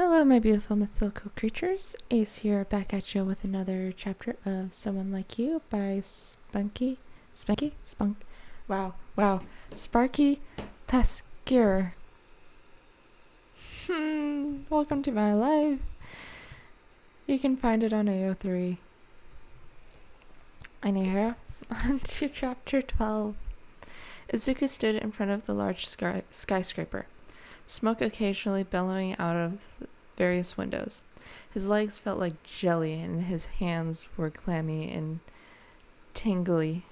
Hello, my beautiful mythical creatures. Ace here, back at you with another chapter of Someone Like You by Sparky Pasquier. Welcome to my life. You can find it on AO3. Anyhow, on to chapter 12. Izuku stood in front of the large skyscraper, smoke occasionally billowing out of various windows. His legs felt like jelly and his hands were clammy and tingly.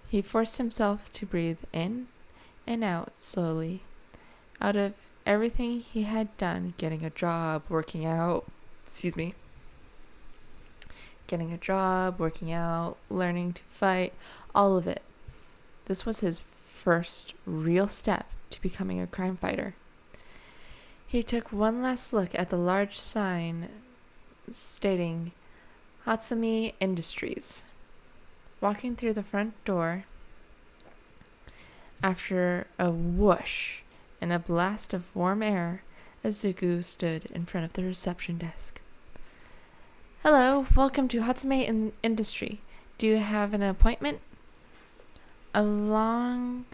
He forced himself to breathe in and out slowly. Out of everything he had done, getting a job, working out, learning to fight, all of it. This was his first real step to becoming a crime fighter. He took one last look at the large sign stating Hatsumi Industries. Walking through the front door, after a whoosh and a blast of warm air, Izuku stood in front of the reception desk. Hello, welcome to Hatsumi Industry. Do you have an appointment? A long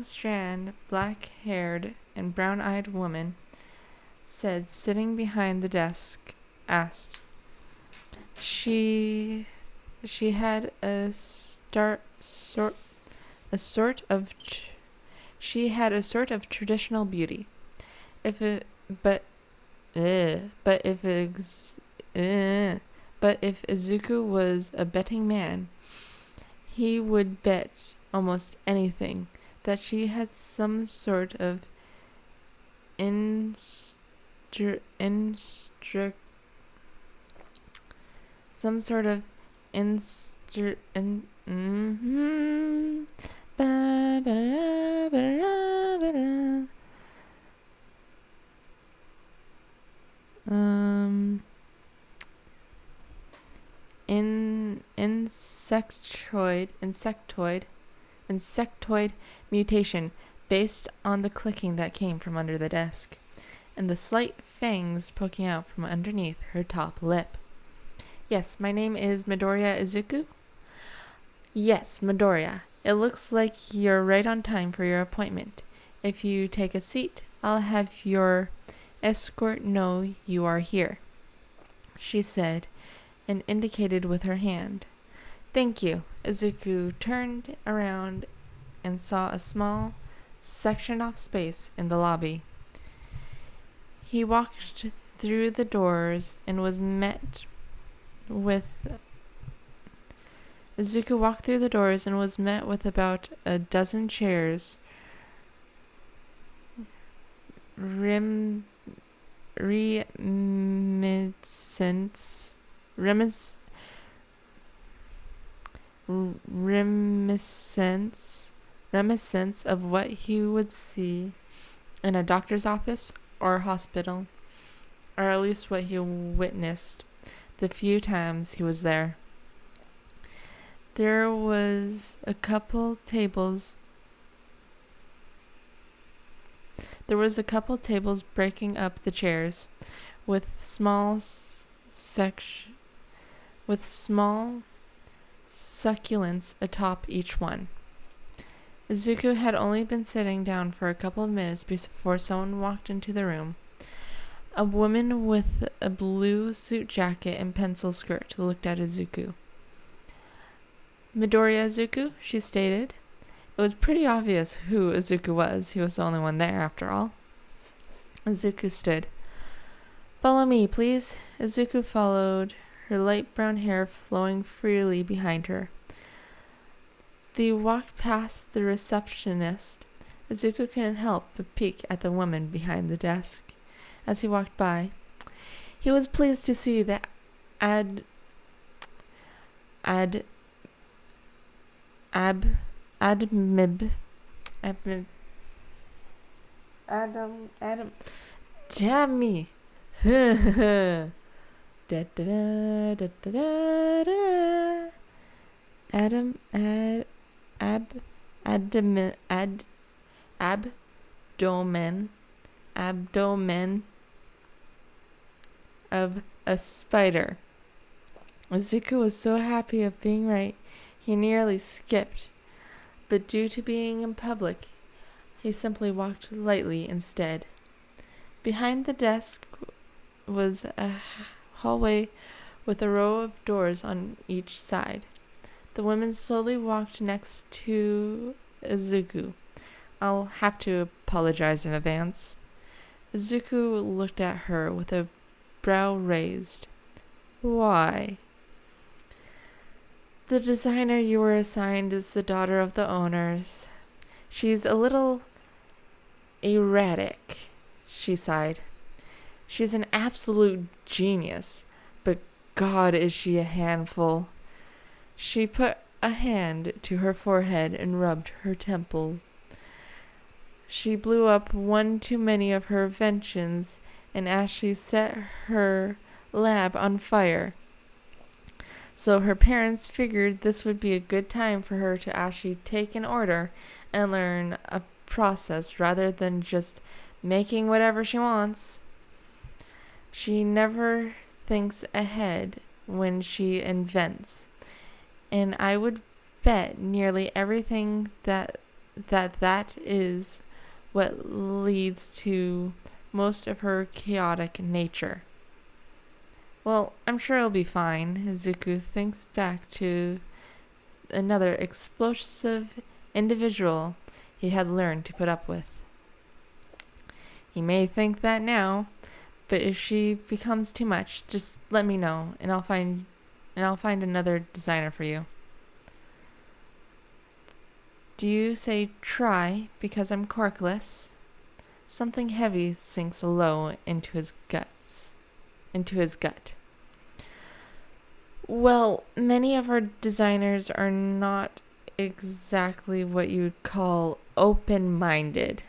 strand, black-haired and brown-eyed woman said, sitting behind the desk, asked. She had a sort of traditional beauty. But if Izuku was a betting man, he would bet almost anything that she had some sort of insectoid mutation based on the clicking that came from under the desk, and the slight fangs poking out from underneath her top lip. Yes, my name is Midoriya Izuku. Yes, Midoriya. It looks like you're right on time for your appointment. If you take a seat, I'll have your escort know you are here, she said, and indicated with her hand. Thank you. Izuku turned around and saw a small, sectioned off space in the lobby. He walked through the doors and was met with about a dozen chairs reminiscent of what he would see in a doctor's office or hospital, or at least what he witnessed the few times he was there. There was a couple tables breaking up the chairs with small succulents atop each one. Izuku had only been sitting down for a couple of minutes before someone walked into the room. A woman with a blue suit jacket and pencil skirt looked at Izuku. Midoriya Izuku, she stated. It was pretty obvious who Izuku was. He was the only one there, after all. Izuku stood. Follow me, please. Izuku followed, her light brown hair flowing freely behind her. They walked past the receptionist. Izuku couldn't help but peek at the woman behind the desk. As he walked by, he was pleased to see the Admib Tammy. abdomen of a spider. Izuku was so happy of being right, he nearly skipped. But due to being in public, he simply walked lightly instead. Behind the desk was a hallway with a row of doors on each side. The women slowly walked next to Izuku. I'll have to apologize in advance. Izuku looked at her with a brow raised. Why? The designer you were assigned is the daughter of the owners. She's a little erratic, she sighed. She's an absolute genius, but God, is she a handful. She put a hand to her forehead and rubbed her temple. She blew up one too many of her inventions, and Ashley set her lab on fire. So her parents figured this would be a good time for her to actually take an order and learn a process rather than just making whatever she wants. She never thinks ahead when she invents, and I would bet nearly everything that is what leads to most of her chaotic nature. Well, I'm sure it'll be fine. Izuku thinks back to another explosive individual he had learned to put up with. He may think that now, but if she becomes too much, just let me know, and I'll find another designer for you. Do you say try because I'm quirkless? Something heavy sinks low into his gut. Well, many of our designers are not exactly what you'd call open-minded.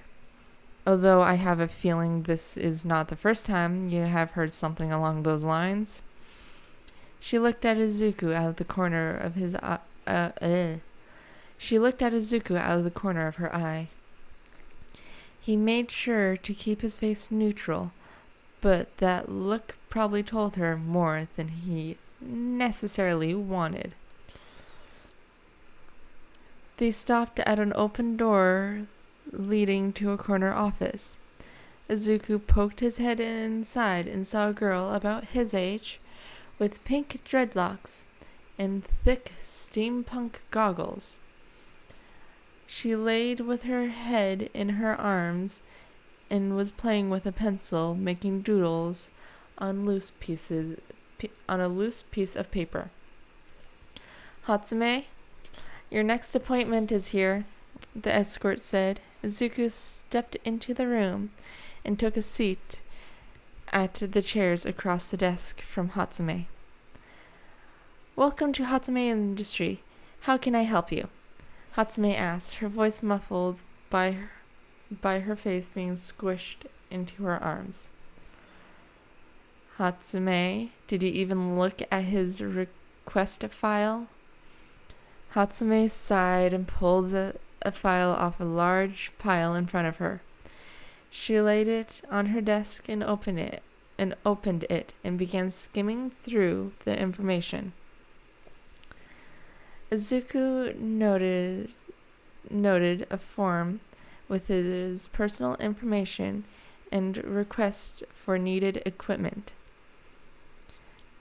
Although I have a feeling this is not the first time you have heard something along those lines. She looked at Izuku out of the corner of his She looked at Izuku out of the corner of her eye. He made sure to keep his face neutral, but that look probably told her more than he necessarily wanted. They stopped at an open door leading to a corner office. Izuku poked his head inside and saw a girl about his age, with pink dreadlocks and thick steampunk goggles. She laid with her head in her arms and was playing with a pencil, making doodles on a loose piece of paper. Hatsume, your next appointment is here, the escort said. Izuku stepped into the room and took a seat at the chairs across the desk from Hatsume. Welcome to Hatsume Industry. How can I help you? Hatsume asked, her voice muffled by her face being squished into her arms. Hatsume, did you even look at his request file? Hatsume sighed and pulled a file off a large pile in front of her. She laid it on her desk and opened it and began skimming through the information. Izuku noted a form with his personal information and request for needed equipment.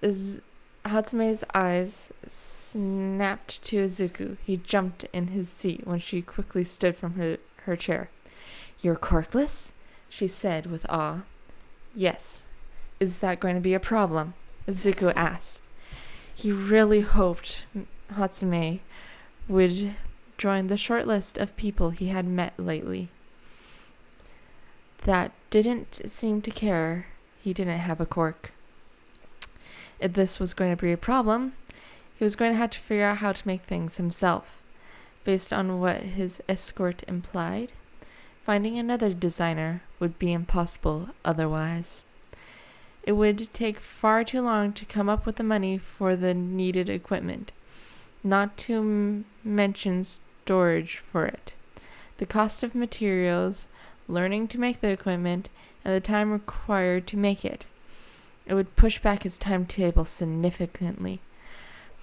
Hatsume's eyes snapped to Izuku. He jumped in his seat when she quickly stood from her chair. You're quirkless? She said with awe. Yes. Is that going to be a problem? Izuku asked. He really hoped Hatsume would join the short list of people he had met lately that didn't seem to care he didn't have a quirk. If this was going to be a problem, he was going to have to figure out how to make things himself. Based on what his escort implied, finding another designer would be impossible otherwise. It would take far too long to come up with the money for the needed equipment, not to mention storage for it. The cost of materials, learning to make the equipment, and the time required to make it. It would push back his timetable significantly.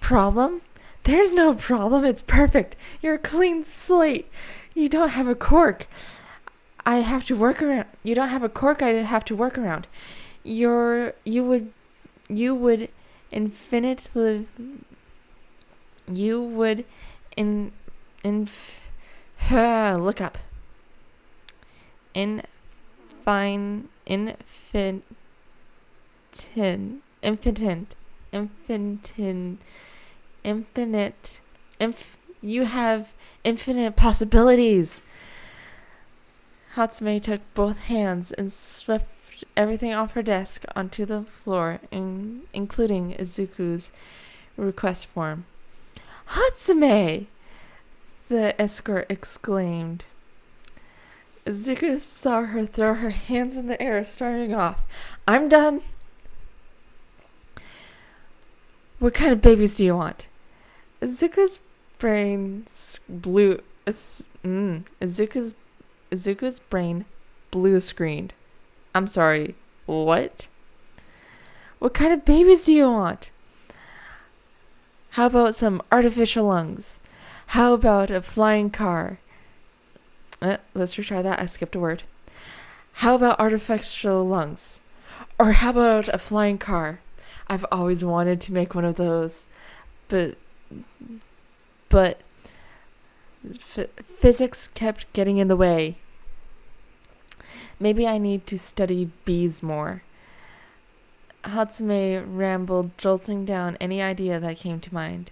Problem? There's no problem. It's perfect. You're a clean slate. You don't have a quirk. I have to work around. You don't have a quirk I have to work around. You would infinitely look up. You have infinite possibilities. Hatsume took both hands and swept everything off her desk onto the floor, including Izuku's request form. Hatsume! The escort exclaimed. Izuku saw her throw her hands in the air, starting off. I'm done. What kind of babies do you want? Izuku's brain blue screened. I'm sorry, what? What kind of babies do you want? How about some artificial lungs? How about a flying car? Let's retry that. I skipped a word. How about artificial lungs? Or how about a flying car? I've always wanted to make one of those, but physics kept getting in the way. Maybe I need to study bees more. Hatsume rambled, jolting down any idea that came to mind.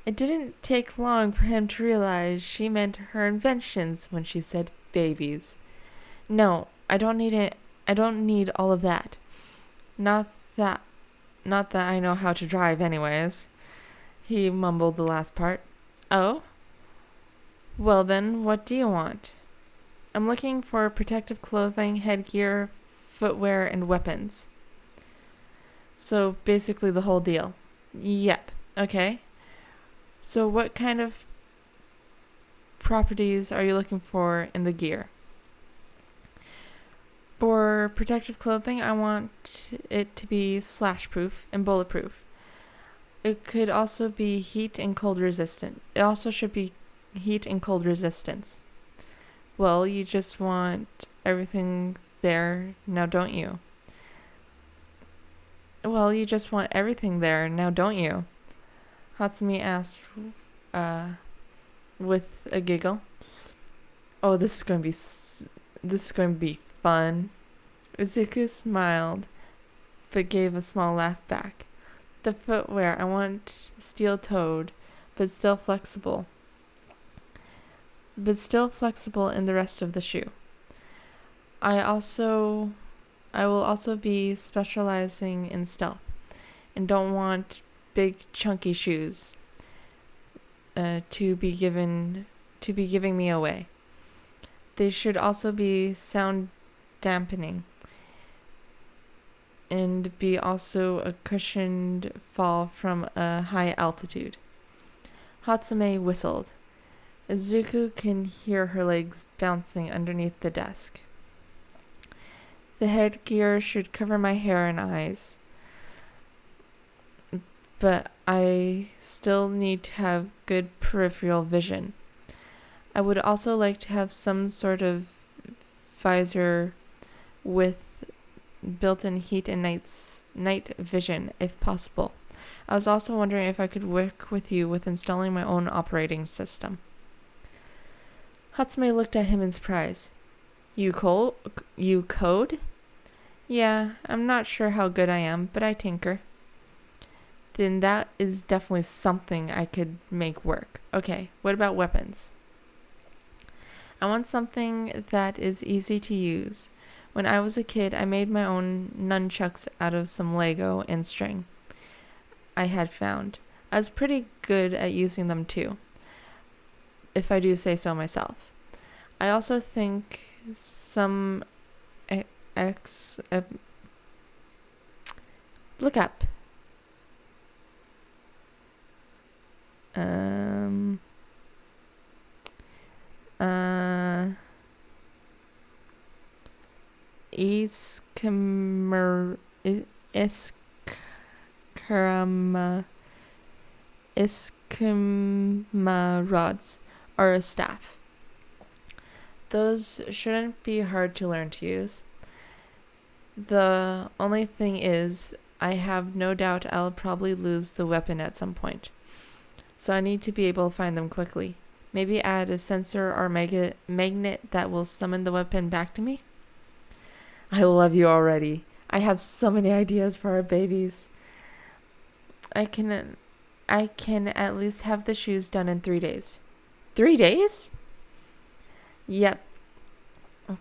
It didn't take long for him to realize she meant her inventions when she said babies. No, I don't need it. I don't need all of that. Not that I know how to drive anyways. He mumbled the last part. Oh? Well then, what do you want? I'm looking for protective clothing, headgear, footwear, and weapons. So basically the whole deal. Yep. Okay. So what kind of properties are you looking for in the gear? For protective clothing, I want it to be slash-proof and bulletproof. It could also be heat and cold resistant. It also should be heat and cold resistance. Well, you just want everything there, now don't you? Well, you just want everything there, now don't you? Hatsumi asked with a giggle. Oh, this is going to be fun. Izuku smiled, but gave a small laugh back. The footwear I want steel-toed, but still flexible in the rest of the shoe. I will also be specializing in stealth, and don't want big chunky shoes to be giving me away. They should also be sound dampening and be also a cushioned fall from a high altitude. Hatsume whistled. Izuku can hear her legs bouncing underneath the desk. The headgear should cover my hair and eyes, but I still need to have good peripheral vision. I would also like to have some sort of visor with built-in heat and night vision, if possible. I was also wondering if I could work with you with installing my own operating system. Hatsume looked at him in surprise. You code? Yeah, I'm not sure how good I am, but I tinker. Then that is definitely something I could make work. Okay, what about weapons? I want something that is easy to use. When I was a kid, I made my own nunchucks out of some Lego and string I had found. I was pretty good at using them too, if I do say so myself. I also think some look up. iskima rods, or a staff. Those shouldn't be hard to learn to use. The only thing is, I have no doubt I'll probably lose the weapon at some point, so I need to be able to find them quickly. Maybe add a sensor or magnet that will summon the weapon back to me? I love you already. I have so many ideas for our babies. I can at least have the shoes done in 3 days. 3 days? Yep.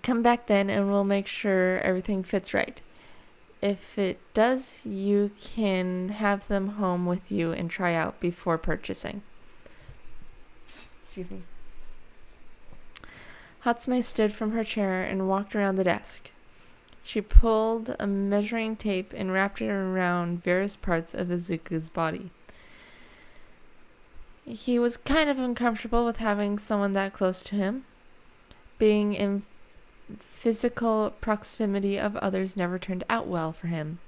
Come back then and we'll make sure everything fits right. If it does, you can have them home with you and try out before purchasing. Excuse me. Hatsume stood from her chair and walked around the desk. She pulled a measuring tape and wrapped it around various parts of Izuku's body. He was kind of uncomfortable with having someone that close to him. Being in physical proximity of others never turned out well for him,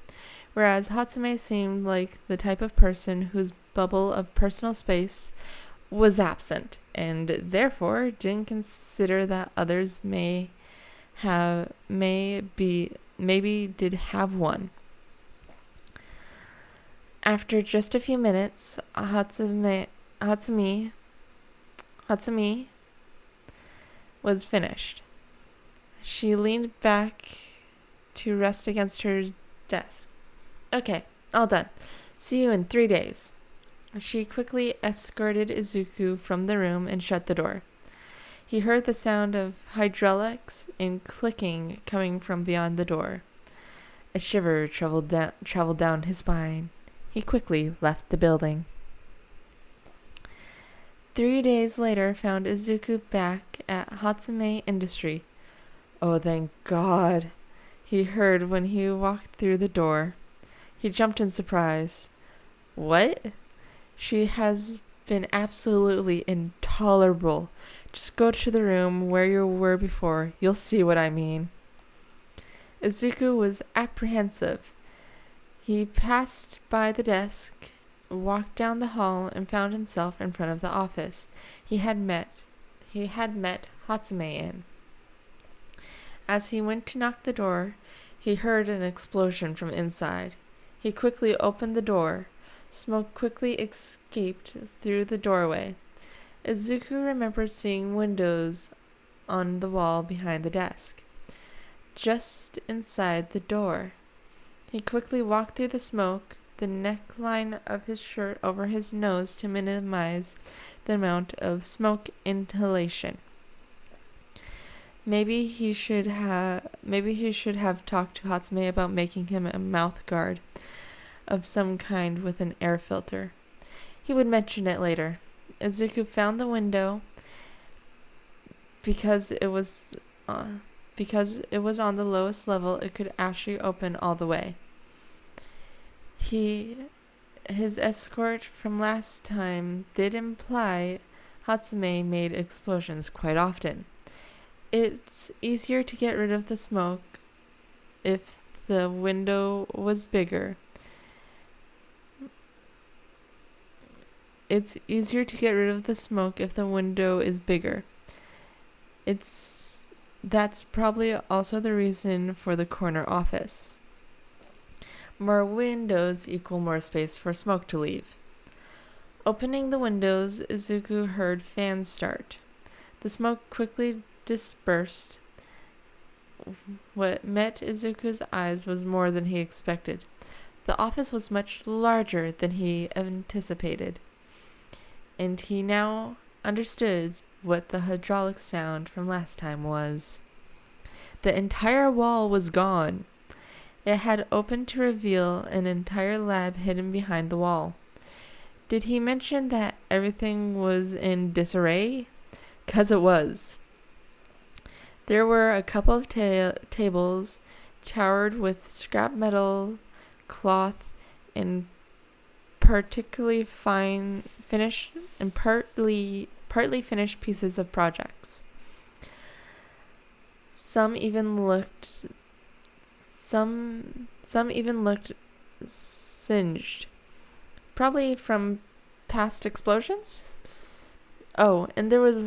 whereas Hatsume seemed like the type of person whose bubble of personal space was absent, and therefore didn't consider that others maybe did have one. After just a few minutes, Hatsumi was finished. She leaned back to rest against her desk. Okay, all done. See you in 3 days. She quickly escorted Izuku from the room and shut the door. He heard the sound of hydraulics and clicking coming from beyond the door. A shiver traveled down his spine. He quickly left the building. 3 days later found Izuku back at Hatsume Industry. Oh, thank God, he heard when he walked through the door. He jumped in surprise. What? She has been absolutely intolerable. Just go to the room where you were before. You'll see what I mean. Izuku was apprehensive. He passed by the desk, walked down the hall, and found himself in front of the office he had met Hatsume in. As he went to knock the door, he heard an explosion from inside. He quickly opened the door. Smoke quickly escaped through the doorway. Izuku remembered seeing windows on the wall behind the desk, just inside the door. He quickly walked through the smoke, the neckline of his shirt over his nose to minimize the amount of smoke inhalation. Maybe he should have talked to Hatsume about making him a mouth guard of some kind with an air filter. He would mention it later. Izuku found the window because it was on the lowest level. It could actually open all the way. His escort from last time did imply Hatsume made explosions quite often. It's easier to get rid of the smoke if the window was bigger. That's probably also the reason for the corner office. More windows equal more space for smoke to leave. Opening the windows, Izuku heard fans start. The smoke quickly dispersed. What met Izuku's eyes was more than he expected. The office was much larger than he anticipated, and he now understood what the hydraulic sound from last time was. The entire wall was gone. It had opened to reveal an entire lab hidden behind the wall. Did he mention that everything was in disarray? 'Cause it was. There were a couple of tables towered with scrap metal, cloth, and particularly fine finished and partly finished pieces of projects. Some even looked Some even looked singed, probably from past explosions. Oh, and there was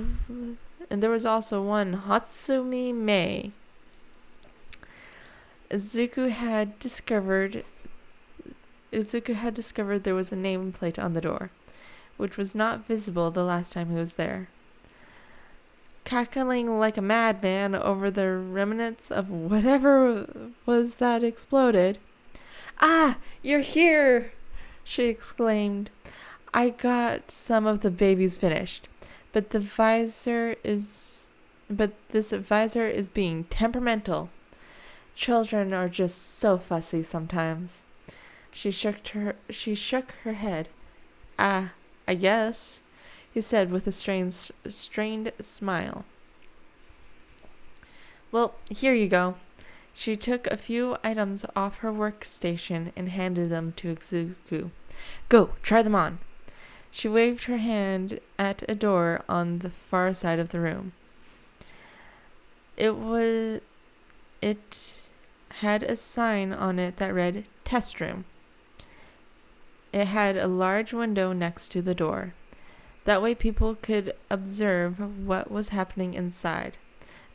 also one Hatsumi Mei. Izuku had discovered there was a nameplate on the door, which was not visible the last time he was there. Cackling like a madman over the remnants of whatever was that exploded. "Ah, you're here!" she exclaimed. "I got some of the babies finished, but this visor is being temperamental. Children are just so fussy sometimes." She shook her head. "Ah, I guess," he said with a strained smile. "Well, here you go." She took a few items off her workstation and handed them to Izuku. "Go, try them on." She waved her hand at a door on the far side of the room. It had a sign on it that read "Test Room." It had a large window next to the door. That way people could observe what was happening inside.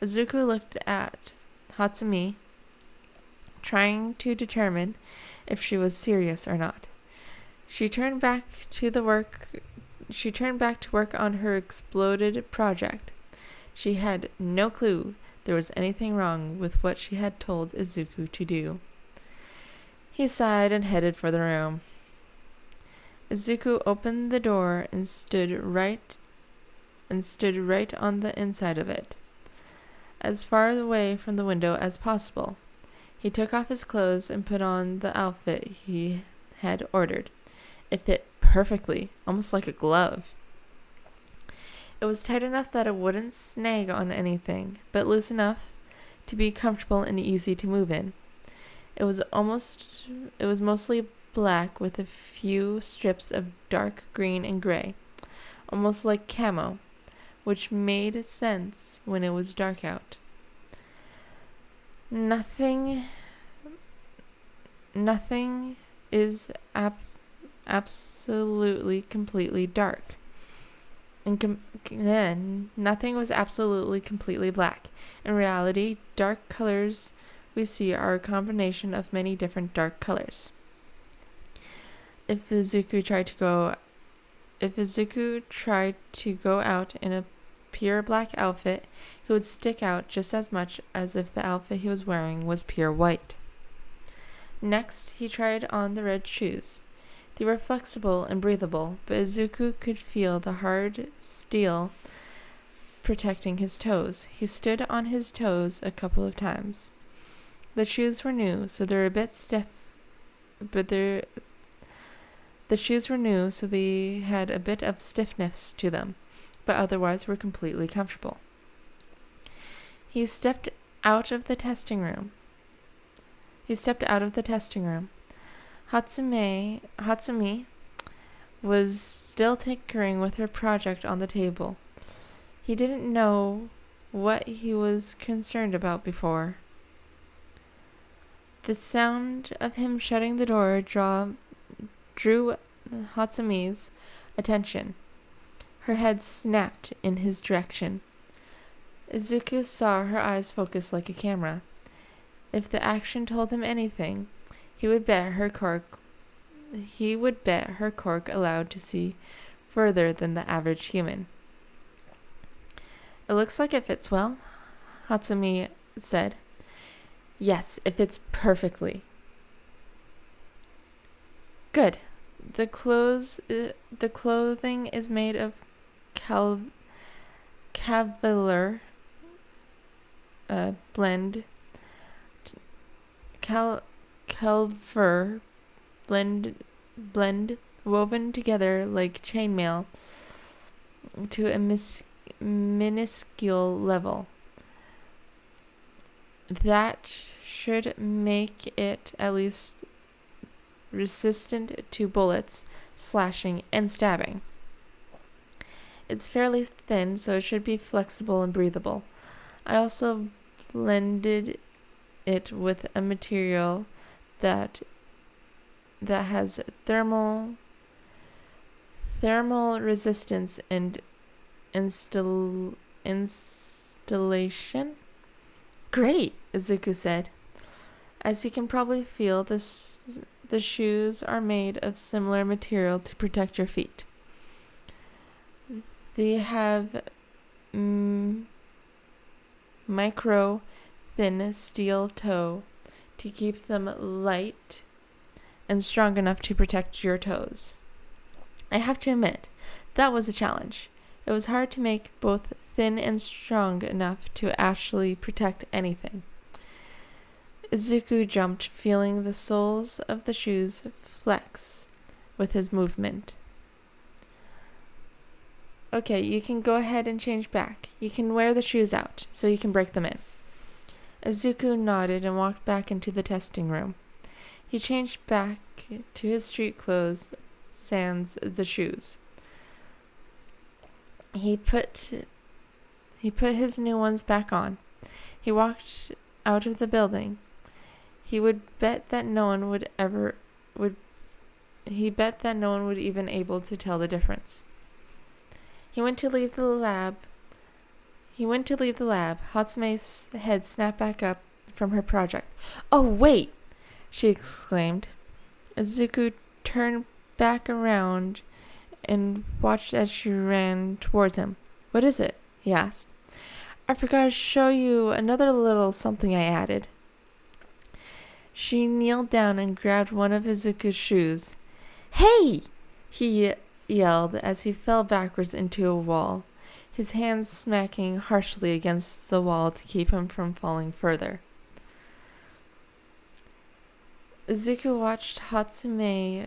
Izuku looked at Hatsumi, trying to determine if she was serious or not. She turned back to work on her exploded project. She had no clue there was anything wrong with what she had told Izuku to do. He sighed and headed for the room. Izuku opened the door and stood right on the inside of it, as far away from the window as possible. He took off his clothes and put on the outfit he had ordered. It fit perfectly, almost like a glove. It was tight enough that it wouldn't snag on anything, but loose enough to be comfortable and easy to move in. It was mostly black with a few strips of dark green and gray, almost like camo, which made sense when it was dark out. Nothing is absolutely completely dark. And then nothing was absolutely completely black. In reality, dark colors we see are a combination of many different dark colors. If Izuku tried to go out in a pure black outfit, he would stick out just as much as if the outfit he was wearing was pure white. Next, he tried on the red shoes. They were flexible and breathable, but Izuku could feel the hard steel protecting his toes. He stood on his toes a couple of times. The shoes were new, so they were a bit stiff, but the shoes were new, so they had a bit of stiffness to them, but otherwise were completely comfortable. He stepped out of the testing room. Hatsumi was still tinkering with her project on the table. He didn't know what he was concerned about before. The sound of him shutting the door drew Hatsumi's attention. Her head snapped in his direction. Izuku saw her eyes focus like a camera. If the action told him anything, he would bet her quirk allowed to see further than the average human. "It looks like it fits well," Hatsumi said. "Yes, it fits perfectly." "Good. The clothing is made of Cavalier blend woven together like chainmail to a minuscule level. That should make it at least resistant to bullets, slashing, and stabbing. It's fairly thin, so it should be flexible and breathable. I also blended it with a material that has thermal resistance and installation. Great, Izuku said. As you can probably feel, the shoes are made of similar material to protect your feet. They have micro thin steel toe to keep them light and strong enough to protect your toes. I have to admit, that was a challenge. It was hard to make both thin and strong enough to actually protect anything. Izuku jumped, feeling the soles of the shoes flex with his movement. Okay, you can go ahead and change back. You can wear the shoes out, so you can break them in. Izuku nodded and walked back into the testing room. He changed back to his street clothes, sans the shoes. He put his new ones back on. He walked out of the building. He would bet that no one would even able to tell the difference. He went to leave the lab. Hatsume's head snapped back up from her project. "Oh, wait!" she exclaimed. Izuku turned back around and watched as she ran towards him. "What is it?" he asked. "I forgot to show you another little something I added." She kneeled down and grabbed one of Izuku's shoes. "Hey!" he yelled as he fell backwards into a wall, his hands smacking harshly against the wall to keep him from falling further. Izuku watched Hatsume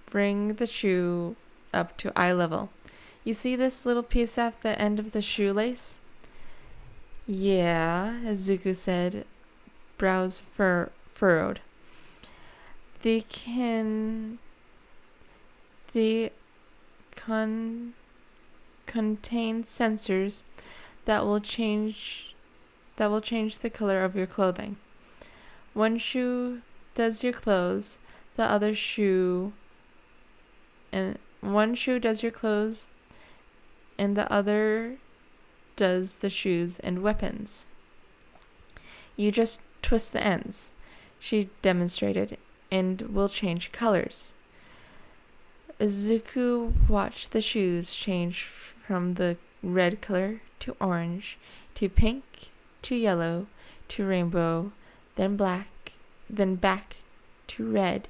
bring the shoe up to eye level. "You see this little piece at the end of the shoelace?" "Yeah," Izuku said, brows furrowed. They contain sensors that will change the color of your clothing. One shoe does your clothes, the other shoe and one shoe does your clothes and the other does the shoes and weapons. You just twist the ends," she demonstrated, "and will change colors." Izuku watched the shoes change from the red color to orange, to pink, to yellow, to rainbow, then black, then back to red.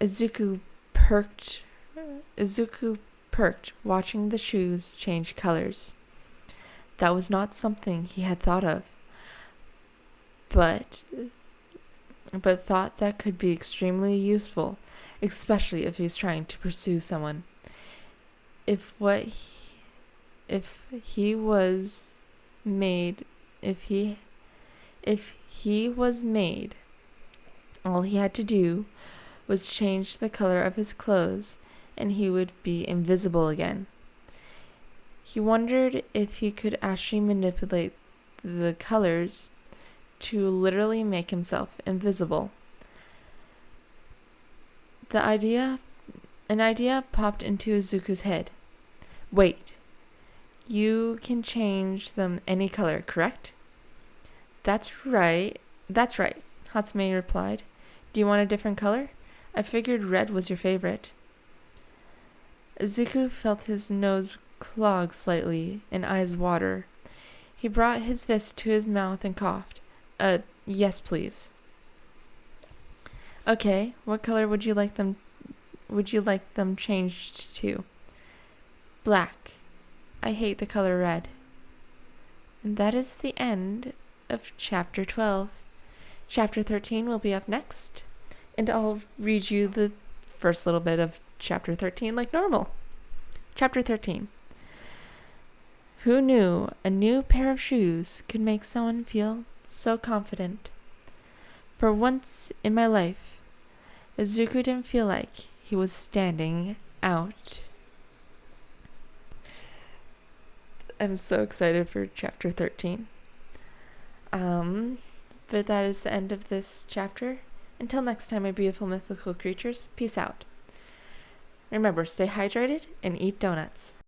Izuku perked, watching the shoes change colors. That was not something he had thought of, but thought that could be extremely useful, especially if he's trying to pursue someone. If he was made, all he had to do was change the color of his clothes and he would be invisible again. He wondered if he could actually manipulate the colors to literally make himself invisible. An idea popped into Izuku's head. "Wait, you can change them any color, correct?" That's right, Hatsume replied. "Do you want a different color? I figured red was your favorite." Izuku felt his nose clog slightly and eyes water. He brought his fist to his mouth and coughed. Yes, please." "Okay, what color would you like them changed to?" "Black. I hate the color red." And that is the end of Chapter 12. Chapter 13 will be up next, and I'll read you the first little bit of Chapter 13 like normal. Chapter 13. Who knew a new pair of shoes could make someone feel so confident? For once in my life, Izuku didn't feel like he was standing out. I'm so excited for Chapter 13. But that is the end of this chapter. Until next time, my beautiful mythical creatures, peace out. Remember, stay hydrated and eat donuts.